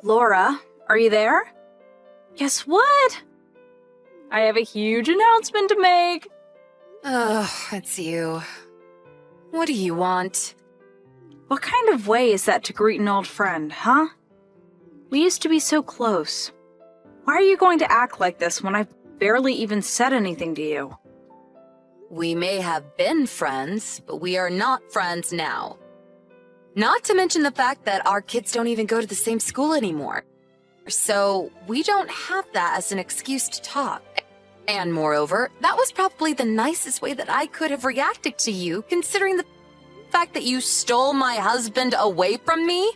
Laura, are you there? Guess what? I have a huge announcement to make. Oh, it's you. What do you want? What kind of way is that to greet an old friend, huh? We used to be so close. Why are you going to act like this when I've barely even said anything to you? We may have been friends, but we are not friends now. Not to mention the fact that our kids don't even go to the same school anymore. So we don't have that as an excuse to talk. And moreover, that was probably the nicest way that I could have reacted to you, considering the fact that you stole my husband away from me.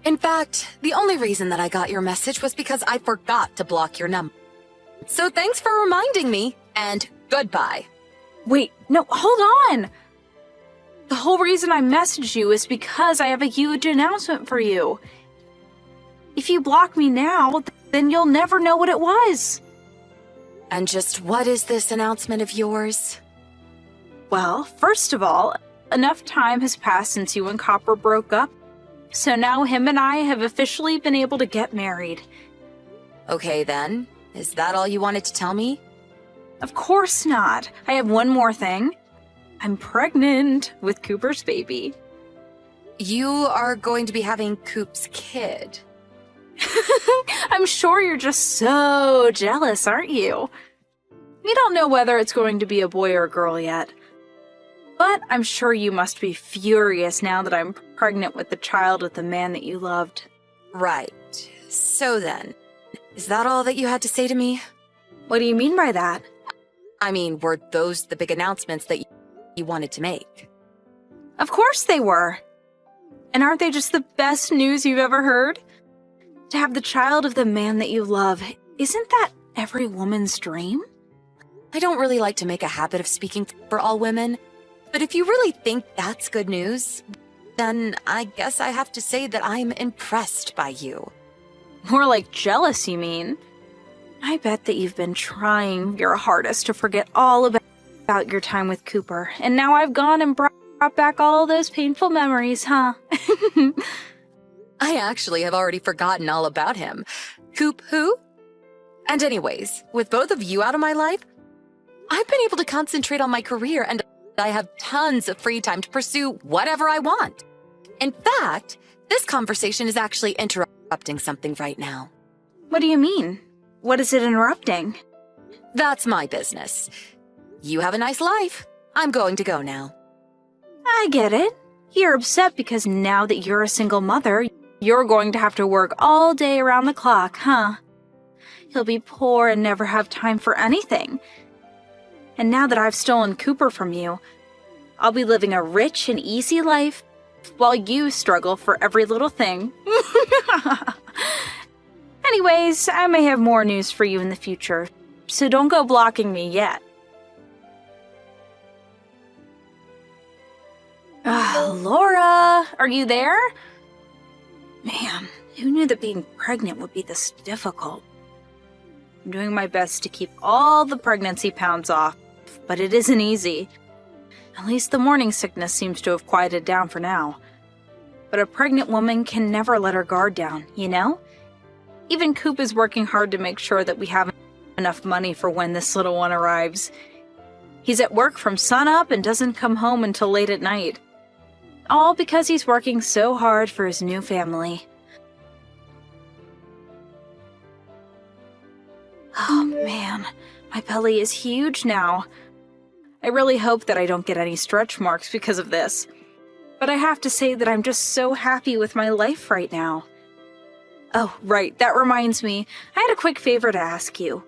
In fact, the only reason that I got your message was because I forgot to block your number. So thanks for reminding me, and goodbye. Wait, no, hold on! The whole reason I messaged you is because I have a huge announcement for you. If you block me now, then you'll never know what it was. And just what is this announcement of yours? Well, first of all, enough time has passed since you and Copper broke up, so now him and I have officially been able to get married. Okay then, is that all you wanted to tell me? Of course not. I have one more thing. I'm pregnant with Cooper's baby. You are going to be having Coop's kid. I'm sure you're just so jealous, aren't you? We don't know whether it's going to be a boy or a girl yet. But I'm sure you must be furious now that I'm pregnant with the child of the man that you loved. Right. So then, is that all that you had to say to me? What do you mean by that? I mean, were those the big announcements that you wanted to make? Of course they were. And aren't they just the best news you've ever heard? To have the child of the man that you love, isn't that every woman's dream? I don't really like to make a habit of speaking for all women, but if you really think that's good news, then I guess I have to say that I'm impressed by you. More like jealous, you mean? I bet that you've been trying your hardest to forget all about your time with Cooper, and now I've gone and brought back all those painful memories, huh? I actually have already forgotten all about him. Coop who? And anyways, with both of you out of my life, I've been able to concentrate on my career and I have tons of free time to pursue whatever I want. In fact, this conversation is actually interrupting something right now. What do you mean? What is it interrupting? That's my business. You have a nice life. I'm going to go now. I get it. You're upset because now that you're a single mother, you're going to have to work all day around the clock, huh? You'll be poor and never have time for anything. And now that I've stolen Cooper from you, I'll be living a rich and easy life while you struggle for every little thing. Anyways, I may have more news for you in the future, so don't go blocking me yet. Laura, are you there? Man, who knew that being pregnant would be this difficult? I'm doing my best to keep all the pregnancy pounds off, but it isn't easy. At least the morning sickness seems to have quieted down for now. But a pregnant woman can never let her guard down, you know? Even Coop is working hard to make sure that we have enough money for when this little one arrives. He's at work from sunup and doesn't come home until late at night. All because he's working so hard for his new family. Oh man, my belly is huge now. I really hope that I don't get any stretch marks because of this. But I have to say that I'm just so happy with my life right now. Oh, right, that reminds me. I had a quick favor to ask you.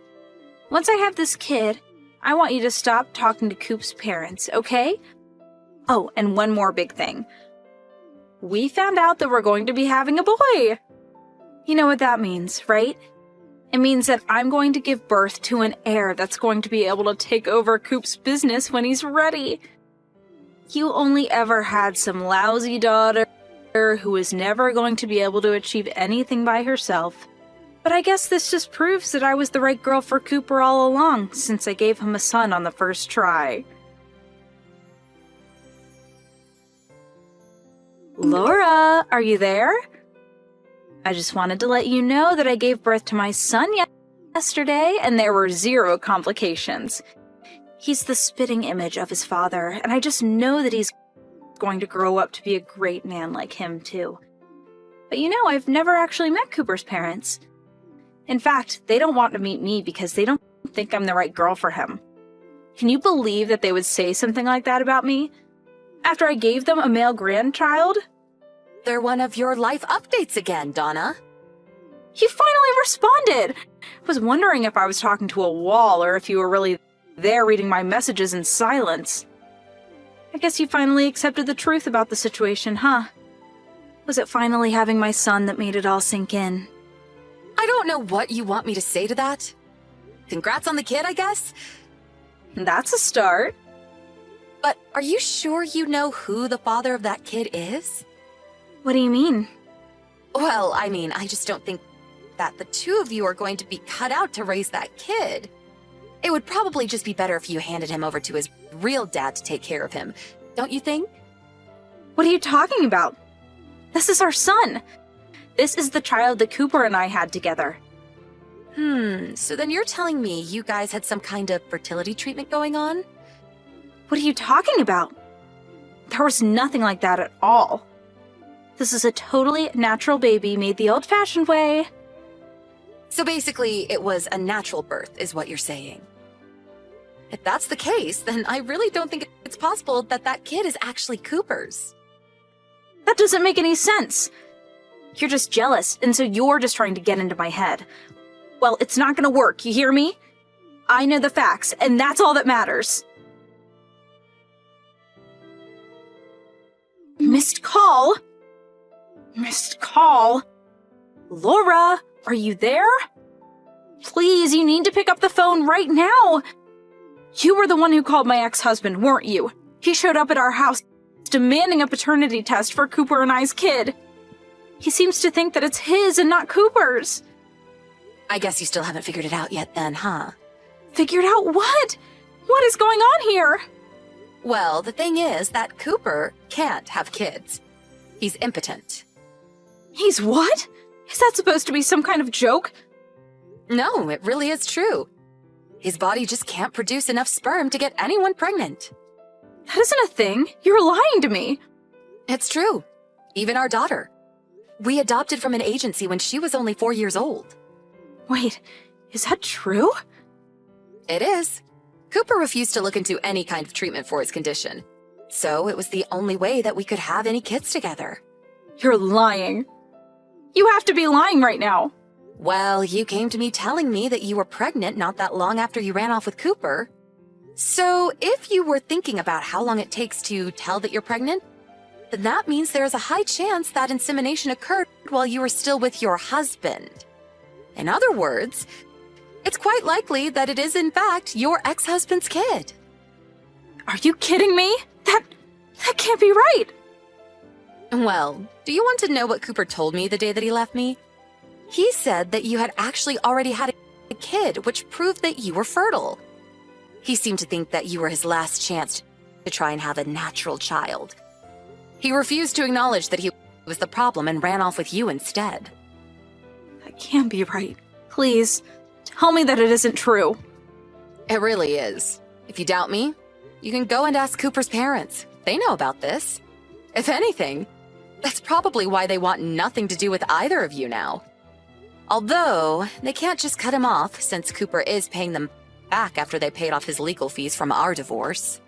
Once I have this kid, I want you to stop talking to Coop's parents, okay? Oh, and one more big thing. We found out that we're going to be having a boy. You know what that means, right? It means that I'm going to give birth to an heir that's going to be able to take over Coop's business when he's ready. You only ever had some lousy daughter who was never going to be able to achieve anything by herself. But I guess this just proves that I was the right girl for Cooper all along, since I gave him a son on the first try. Laura, are you there? I just wanted to let you know that I gave birth to my son yesterday, and there were 0 complications. He's the spitting image of his father, and I just know that he's going to grow up to be a great man like him, too. But I've never actually met Cooper's parents. In fact, they don't want to meet me because they don't think I'm the right girl for him. Can you believe that they would say something like that about me? After I gave them a male grandchild? They're one of your life updates again, Donna. You finally responded! I was wondering if I was talking to a wall or if you were really there reading my messages in silence. I guess you finally accepted the truth about the situation, huh? Was it finally having my son that made it all sink in? I don't know what you want me to say to that. Congrats on the kid, I guess? That's a start. But are you sure you know who the father of that kid is? What do you mean? Well, I just don't think that the two of you are going to be cut out to raise that kid. It would probably just be better if you handed him over to his real dad to take care of him, don't you think? What are you talking about? This is our son. This is the child that Cooper and I had together. So then you're telling me you guys had some kind of fertility treatment going on? What are you talking about? There was nothing like that at all. This is a totally natural baby made the old-fashioned way. So basically, it was a natural birth, is what you're saying. If that's the case, then I really don't think it's possible that that kid is actually Cooper's. That doesn't make any sense. You're just jealous, and so you're just trying to get into my head. Well, it's not gonna work, you hear me? I know the facts, and that's all that matters. Missed call? Missed call? Laura, are you there? Please, you need to pick up the phone right now. You were the one who called my ex-husband, weren't you? He showed up at our house demanding a paternity test for Cooper and I's kid. He seems to think that it's his and not Cooper's. I guess you still haven't figured it out yet then, huh? Figured out what? What is going on here? Well, the thing is that Cooper can't have kids. He's impotent. He's what? Is that supposed to be some kind of joke? No, it really is true. His body just can't produce enough sperm to get anyone pregnant. That isn't a thing. You're lying to me. It's true. Even our daughter. We adopted from an agency when she was only 4 years old. Wait, is that true? It is. Cooper refused to look into any kind of treatment for his condition. So it was the only way that we could have any kids together. You're lying. You have to be lying right now. Well, you came to me telling me that you were pregnant not that long after you ran off with Cooper. So if you were thinking about how long it takes to tell that you're pregnant, then that means there is a high chance that insemination occurred while you were still with your husband. In other words, it's quite likely that it is in fact your ex-husband's kid. Are you kidding me? That can't be right. Well, do you want to know what Cooper told me the day that he left me? He said that you had actually already had a kid, which proved that you were fertile. He seemed to think that you were his last chance to try and have a natural child. He refused to acknowledge that he was the problem and ran off with you instead. That can't be right. Please, tell me that it isn't true. It really is. If you doubt me, you can go and ask Cooper's parents. They know about this. If anything, that's probably why they want nothing to do with either of you now. Although, they can't just cut him off since Cooper is paying them back after they paid off his legal fees from our divorce.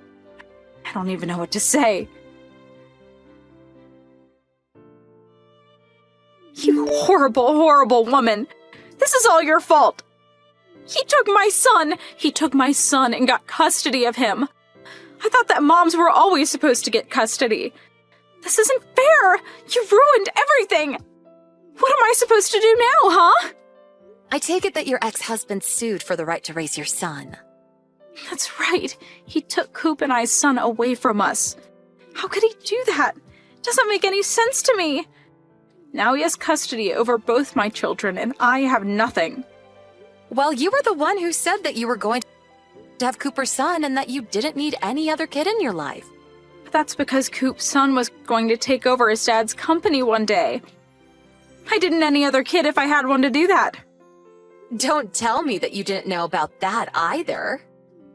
I don't even know what to say. You horrible, horrible woman. This is all your fault. He took my son. He took my son and got custody of him. I thought that moms were always supposed to get custody. This isn't fair. You ruined everything. What am I supposed to do now, huh? I take it that your ex-husband sued for the right to raise your son. That's right. He took Coop and I's son away from us. How could he do that? It doesn't make any sense to me. Now he has custody over both my children, and I have nothing. Well, you were the one who said that you were going to have Cooper's son and that you didn't need any other kid in your life. But that's because Coop's son was going to take over his dad's company one day. I didn't any other kid if I had one to do that. Don't tell me that you didn't know about that either.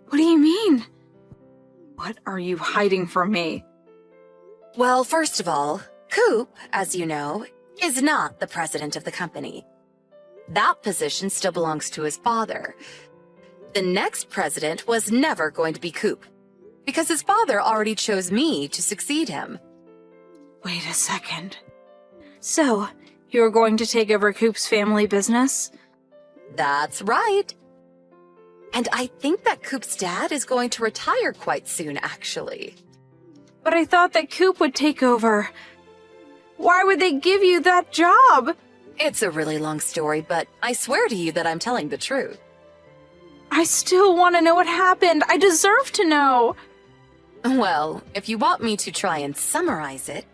What do you mean? What are you hiding from me? Well, first of all, Coop, as you know, is not the president of the company. That position still belongs to his father. The next president was never going to be Coop, because his father already chose me to succeed him. Wait a second. So, you're going to take over Coop's family business? That's right. And I think that Coop's dad is going to retire quite soon, actually. But I thought that Coop would take over. Why would they give you that job? It's a really long story, but I swear to you that I'm telling the truth. I still want to know what happened. I deserve to know. Well, if you want me to try and summarize it,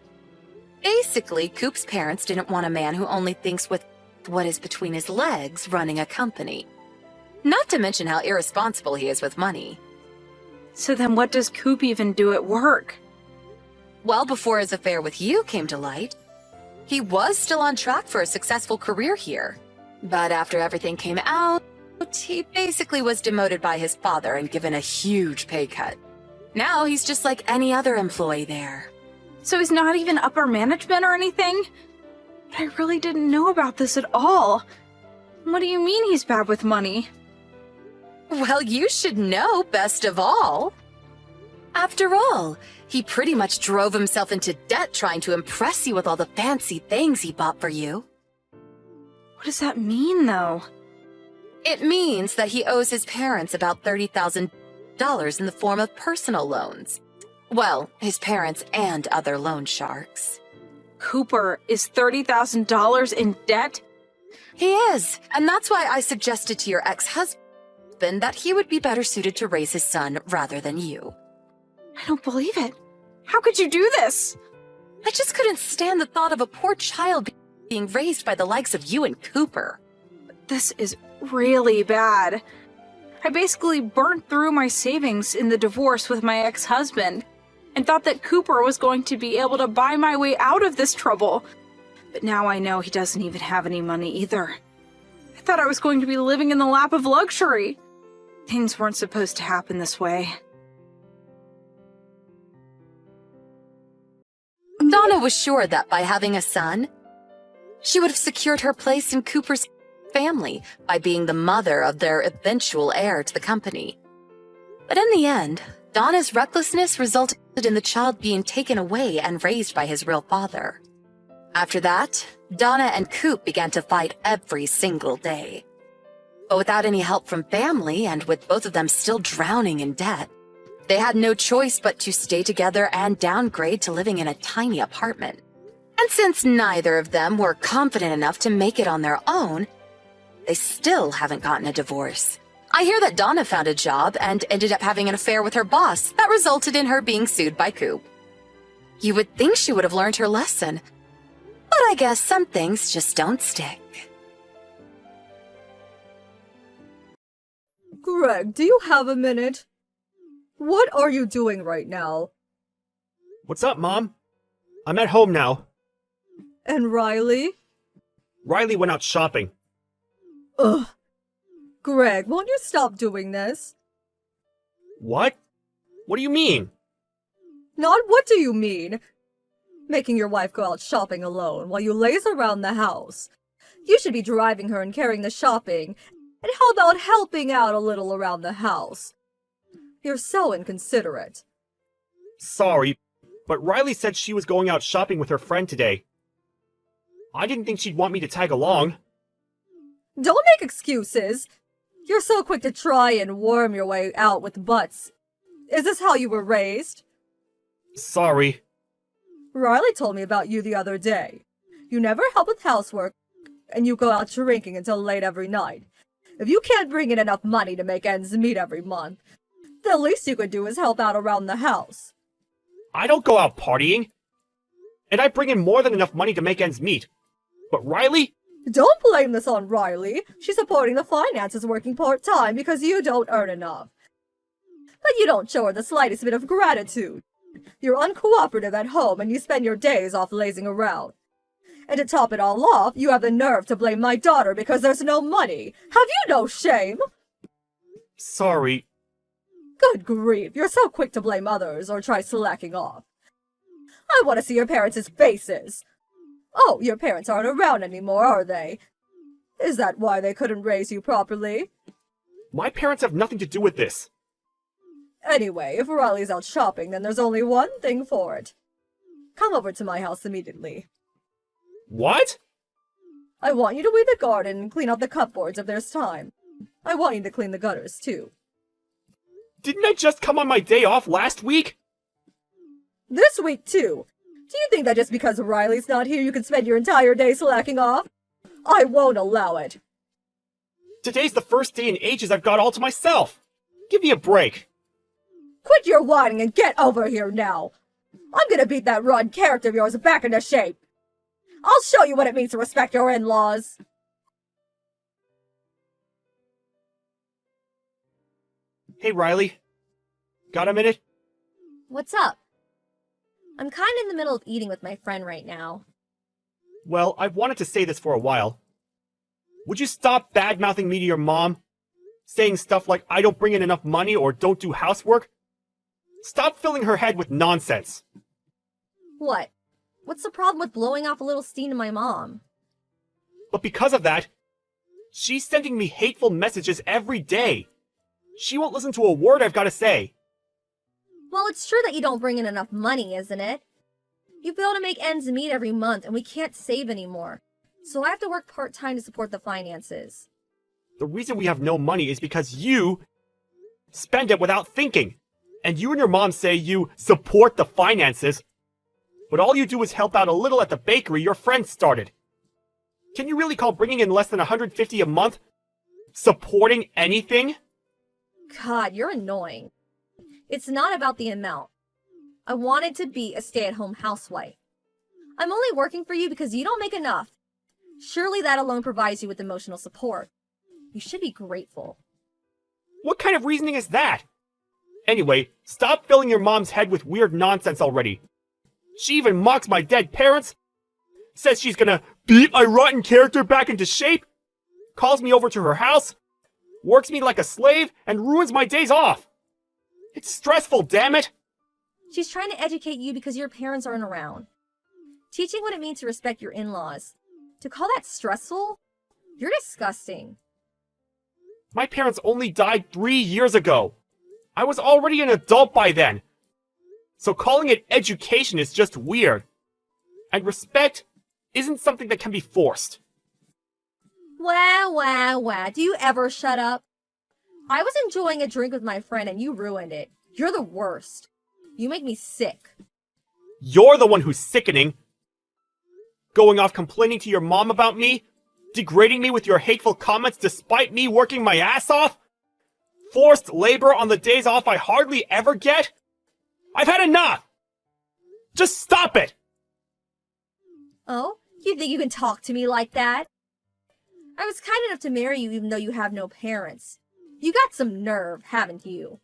basically, Coop's parents didn't want a man who only thinks with what is between his legs running a company. Not to mention how irresponsible he is with money. So then what does Coop even do at work? Well, before his affair with you came to light, he was still on track for a successful career here. But after everything came out, he basically was demoted by his father and given a huge pay cut. Now he's just like any other employee there. So he's not even upper management or anything? But I really didn't know about this at all. What do you mean he's bad with money? Well, you should know best of all. After all, he pretty much drove himself into debt trying to impress you with all the fancy things he bought for you. What does that mean, though? It means that he owes his parents about $30,000 in the form of personal loans. Well, his parents and other loan sharks. Cooper is $30,000 in debt? He is, and that's why I suggested to your ex-husband that he would be better suited to raise his son rather than you. I don't believe it. How could you do this? I just couldn't stand the thought of a poor child being raised by the likes of you and Cooper. This is really bad. I basically burnt through my savings in the divorce with my ex-husband and thought that Cooper was going to be able to buy my way out of this trouble. But now I know he doesn't even have any money either. I thought I was going to be living in the lap of luxury. Things weren't supposed to happen this way. Donna was sure that by having a son, she would have secured her place in Cooper's family by being the mother of their eventual heir to the company. But in the end, Donna's recklessness resulted in the child being taken away and raised by his real father. After that, Donna and Coop began to fight every single day. But without any help from family and with both of them still drowning in debt, they had no choice but to stay together and downgrade to living in a tiny apartment. And since neither of them were confident enough to make it on their own, they still haven't gotten a divorce. I hear that Donna found a job and ended up having an affair with her boss that resulted in her being sued by Coop. You would think she would have learned her lesson, but I guess some things just don't stick. Greg, do you have a minute? What are you doing right now? What's up, Mom? I'm at home now. And Riley? Riley went out shopping. Ugh. Greg, won't you stop doing this? What? What do you mean? Not what do you mean? Making your wife go out shopping alone while you laze around the house. You should be driving her and carrying the shopping. And how about helping out a little around the house? You're so inconsiderate. Sorry, but Riley said she was going out shopping with her friend today. I didn't think she'd want me to tag along. Don't make excuses. You're so quick to try and worm your way out with butts. Is this how you were raised? Sorry. Riley told me about you the other day. You never help with housework, and you go out drinking until late every night. If you can't bring in enough money to make ends meet every month, the least you could do is help out around the house. I don't go out partying. And I bring in more than enough money to make ends meet. But Riley? Don't blame this on Riley. She's supporting the finances working part-time because you don't earn enough. But you don't show her the slightest bit of gratitude. You're uncooperative at home and you spend your days off lazing around. And to top it all off, you have the nerve to blame my daughter because there's no money. Have you no shame? Sorry. Good grief, you're so quick to blame others or try slacking off. I want to see your parents' faces. Oh, your parents aren't around anymore, are they? Is that why they couldn't raise you properly? My parents have nothing to do with this. Anyway, if Riley's out shopping, then there's only one thing for it. Come over to my house immediately. What? I want you to weed the garden and clean out the cupboards if there's time. I want you to clean the gutters, too. Didn't I just come on my day off last week? This week, too. Do you think that just because Riley's not here you can spend your entire day slacking off? I won't allow it. Today's the first day in ages I've got all to myself. Give me a break. Quit your whining and get over here now. I'm gonna beat that rotten character of yours back into shape. I'll show you what it means to respect your in-laws. Hey, Riley. Got a minute? What's up? I'm kind of in the middle of eating with my friend right now. Well, I've wanted to say this for a while. Would you stop bad-mouthing me to your mom? Saying stuff like I don't bring in enough money or don't do housework? Stop filling her head with nonsense. What? What's the problem with blowing off a little steam to my mom? But because of that, she's sending me hateful messages every day. She won't listen to a word I've got to say. Well, it's true that you don't bring in enough money, isn't it? You fail to make ends meet every month, and we can't save anymore. So I have to work part-time to support the finances. The reason we have no money is because you spend it without thinking. And you and your mom say you support the finances, but all you do is help out a little at the bakery your friend started. Can you really call bringing in less than $150 a month supporting anything? God, you're annoying. It's not about the amount. I wanted to be a stay-at-home housewife. I'm only working for you because you don't make enough. Surely that alone provides you with emotional support. You should be grateful. What kind of reasoning is that? Anyway, stop filling your mom's head with weird nonsense already. She even mocks my dead parents, says she's gonna beat my rotten character back into shape, calls me over to her house, works me like a slave, and ruins my days off. It's stressful, damn it! She's trying to educate you because your parents aren't around. Teaching what it means to respect your in-laws. To call that stressful? You're disgusting. My parents only died 3 years ago. I was already an adult by then. So calling it education is just weird. And respect isn't something that can be forced. Wow. Do you ever shut up? I was enjoying a drink with my friend and you ruined it. You're the worst. You make me sick. You're the one who's sickening. Going off complaining to your mom about me? Degrading me with your hateful comments despite me working my ass off? Forced labor on the days off I hardly ever get? I've had enough! Just stop it! Oh? You think you can talk to me like that? I was kind enough to marry you even though you have no parents. You got some nerve, haven't you?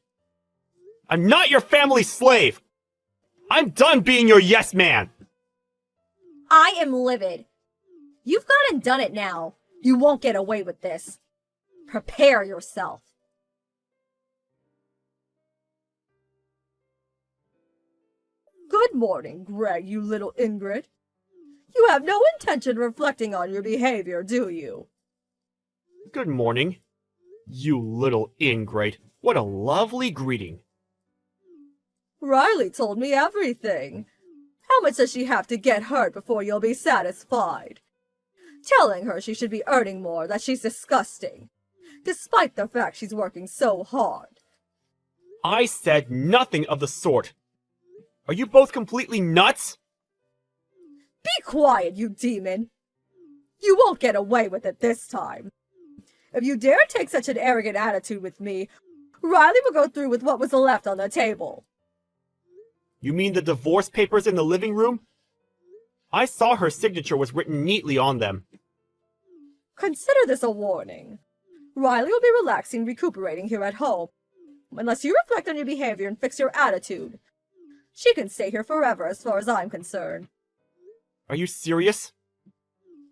I'm not your family slave! I'm done being your yes man! I am livid. You've gone and done it now. You won't get away with this. Prepare yourself. Good morning, Greg, you little ingrate. You have no intention of reflecting on your behavior, do you? Good morning, you little ingrate. What a lovely greeting. Riley told me everything. How much does she have to get hurt before you'll be satisfied? Telling her she should be earning more, that she's disgusting, despite the fact she's working so hard. I said nothing of the sort. Are you both completely nuts? Be quiet, you demon! You won't get away with it this time. If you dare take such an arrogant attitude with me, Riley will go through with what was left on the table. You mean the divorce papers in the living room? I saw her signature was written neatly on them. Consider this a warning. Riley will be relaxing, recuperating here at home. Unless you reflect on your behavior and fix your attitude. She can stay here forever as far as I'm concerned. Are you serious?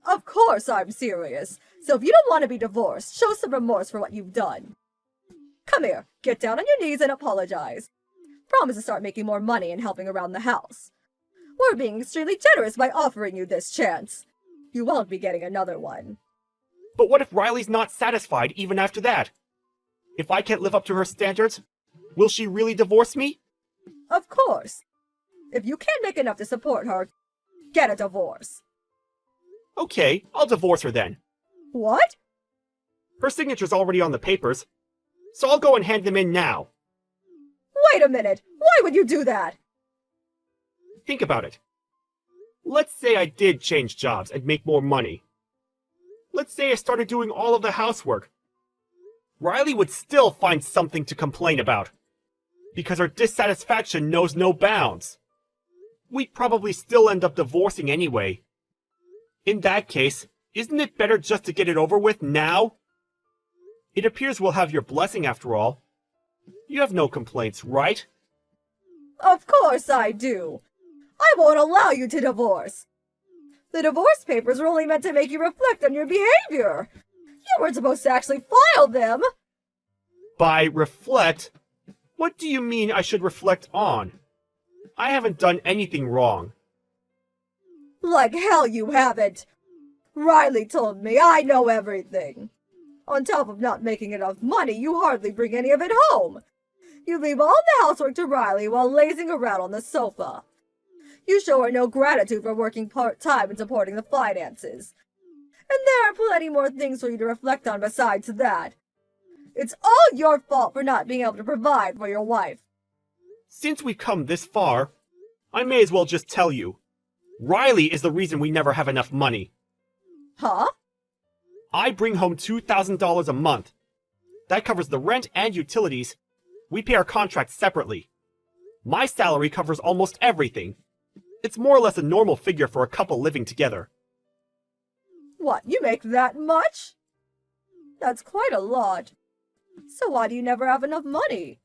Of course I'm serious. So if you don't want to be divorced, show some remorse for what you've done. Come here, get down on your knees and apologize. Promise to start making more money and helping around the house. We're being extremely generous by offering you this chance. You won't be getting another one. But what if Riley's not satisfied even after that? If I can't live up to her standards, will she really divorce me? Of course. If you can't make enough to support her, get a divorce. Okay, I'll divorce her then. What? Her signature's already on the papers, so I'll go and hand them in now. Wait a minute! Why would you do that? Think about it. Let's say I did change jobs and make more money. Let's say I started doing all of the housework. Riley would still find something to complain about, because her dissatisfaction knows no bounds. We'd probably still end up divorcing anyway. In that case, isn't it better just to get it over with now? It appears we'll have your blessing after all. You have no complaints, right? Of course I do. I won't allow you to divorce. The divorce papers were only meant to make you reflect on your behavior. You weren't supposed to actually file them. By reflect, what do you mean I should reflect on? I haven't done anything wrong. Like hell you haven't. Riley told me I know everything. On top of not making enough money, you hardly bring any of it home. You leave all the housework to Riley while lazing around on the sofa. You show her no gratitude for working part-time and supporting the finances. And there are plenty more things for you to reflect on besides that. It's all your fault for not being able to provide for your wife. Since we've come this far, I may as well just tell you. Riley is the reason we never have enough money. Huh? I bring home $2,000 a month. That covers the rent and utilities. We pay our contracts separately. My salary covers almost everything. It's more or less a normal figure for a couple living together. What, you make that much? That's quite a lot. So why do you never have enough money?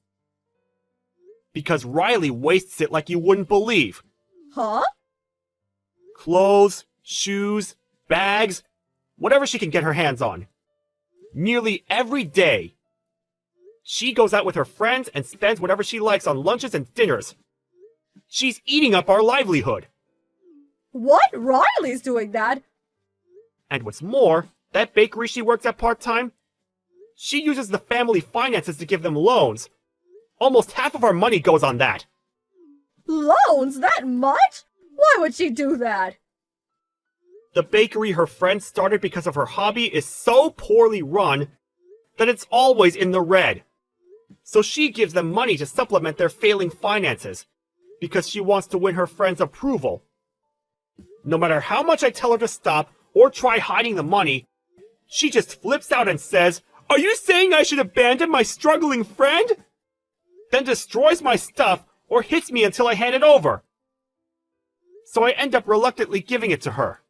Because Riley wastes it like you wouldn't believe. Huh? Clothes, shoes, bags, whatever she can get her hands on. Nearly every day. She goes out with her friends and spends whatever she likes on lunches and dinners. She's eating up our livelihood. What? Riley's doing that? And what's more, that bakery she works at part-time, she uses the family finances to give them loans. Almost half of our money goes on that. Loans? That much? Why would she do that? The bakery her friend started because of her hobby is so poorly run that it's always in the red. So she gives them money to supplement their failing finances, because she wants to win her friend's approval. No matter how much I tell her to stop or try hiding the money, she just flips out and says, "Are you saying I should abandon my struggling friend?" Then destroys my stuff or hits me until I hand it over. So I end up reluctantly giving it to her.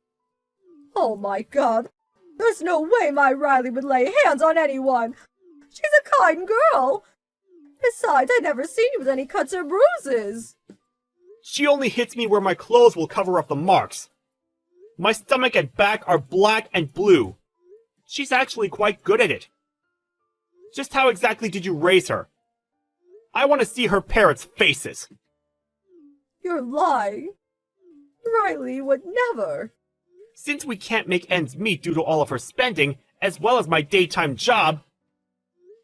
Oh my god. There's no way my Riley would lay hands on anyone. She's a kind girl. Besides, I've never seen you with any cuts or bruises. She only hits me where my clothes will cover up the marks. My stomach and back are black and blue. She's actually quite good at it. Just how exactly did you raise her? I want to see her parents' faces. You're lying. Riley would never. Since we can't make ends meet due to all of her spending, as well as my daytime job,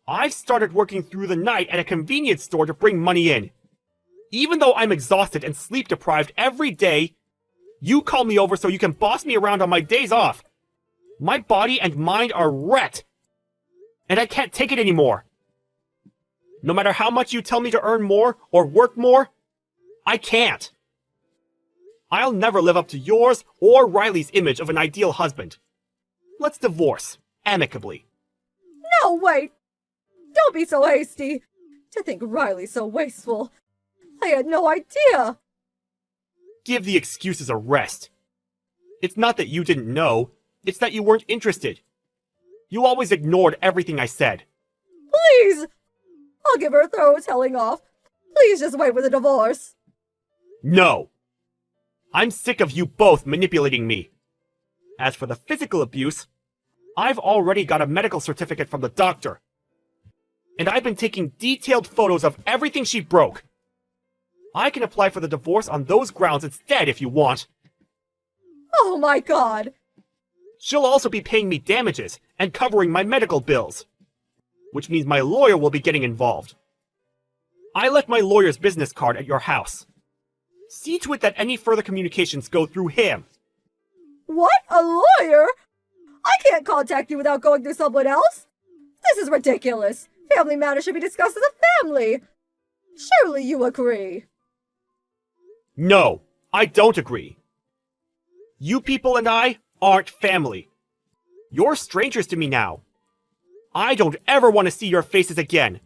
I've started working through the night at a convenience store to bring money in. Even though I'm exhausted and sleep deprived every day, you call me over so you can boss me around on my days off. My body and mind are wrecked, and I can't take it anymore. No matter how much you tell me to earn more or work more, I can't. I'll never live up to yours or Riley's image of an ideal husband. Let's divorce, amicably. No, wait. Don't be so hasty. To think Riley's so wasteful. I had no idea. Give the excuses a rest. It's not that you didn't know, it's that you weren't interested. You always ignored everything I said. Please! I'll give her a thorough telling off. Please just wait with the divorce. No! I'm sick of you both manipulating me. As for the physical abuse, I've already got a medical certificate from the doctor. And I've been taking detailed photos of everything she broke. I can apply for the divorce on those grounds instead if you want. Oh my god! She'll also be paying me damages and covering my medical bills, which means my lawyer will be getting involved. I left my lawyer's business card at your house. See to it that any further communications go through him. What? A lawyer? I can't contact you without going through someone else. This is ridiculous. Family matters should be discussed as a family. Surely you agree. No, I don't agree. You people and I aren't family. You're strangers to me now. I don't ever want to see your faces again.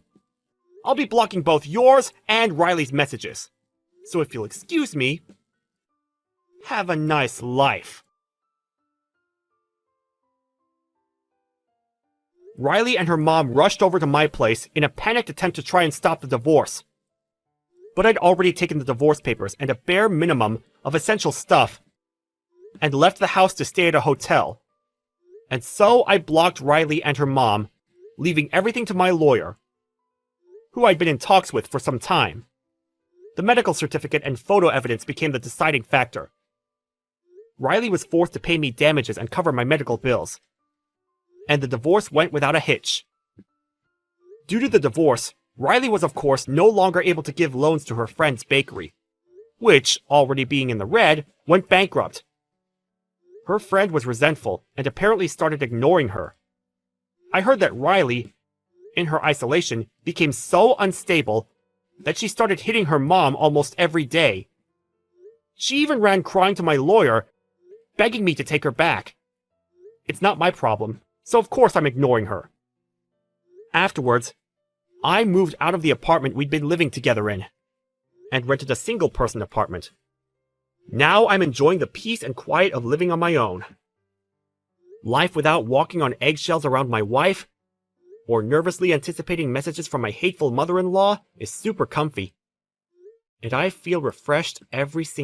I'll be blocking both yours and Riley's messages. So if you'll excuse me, have a nice life. Riley and her mom rushed over to my place in a panicked attempt to try and stop the divorce. But I'd already taken the divorce papers and a bare minimum of essential stuff and left the house to stay at a hotel. And so I blocked Riley and her mom, leaving everything to my lawyer, who I'd been in talks with for some time. The medical certificate and photo evidence became the deciding factor. Riley was forced to pay me damages and cover my medical bills. And the divorce went without a hitch. Due to the divorce, Riley was of course no longer able to give loans to her friend's bakery, which, already being in the red, went bankrupt. Her friend was resentful and apparently started ignoring her. I heard that Riley, in her isolation, became so unstable that she started hitting her mom almost every day. She even ran crying to my lawyer, begging me to take her back. It's not my problem, so of course I'm ignoring her. Afterwards, I moved out of the apartment we'd been living together in, and rented a single-person apartment. Now I'm enjoying the peace and quiet of living on my own. Life without walking on eggshells around my wife, or nervously anticipating messages from my hateful mother-in-law is super comfy. And I feel refreshed every single